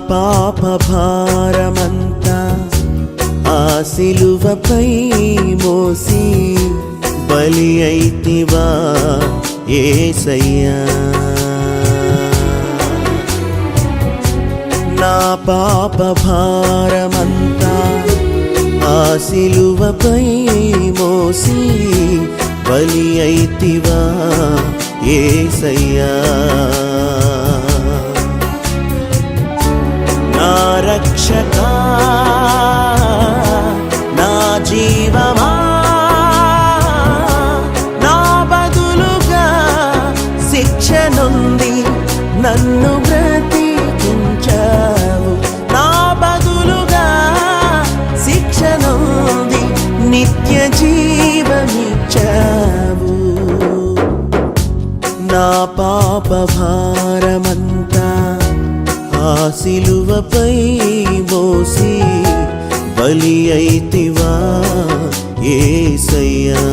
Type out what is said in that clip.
పాప భారమంతా ఆ సిలువపై మోసి బలి అయితివా యేసయ్యా. నా పాప భారమంతా ఆ సిలువపై మోసి బలి అయితివా యేసయ్యా. నా రక్షకా నా జీవమా నా బదులుగా శిక్ష నుండి నన్ను బ్రతికించావు. నా బదులుగా శిక్ష నుండి నిత్య జీవమిచ్చావు. నా పాప భారమంతా ఆ సిలువపై మోసి బలి అయితివా యేసయ్యా.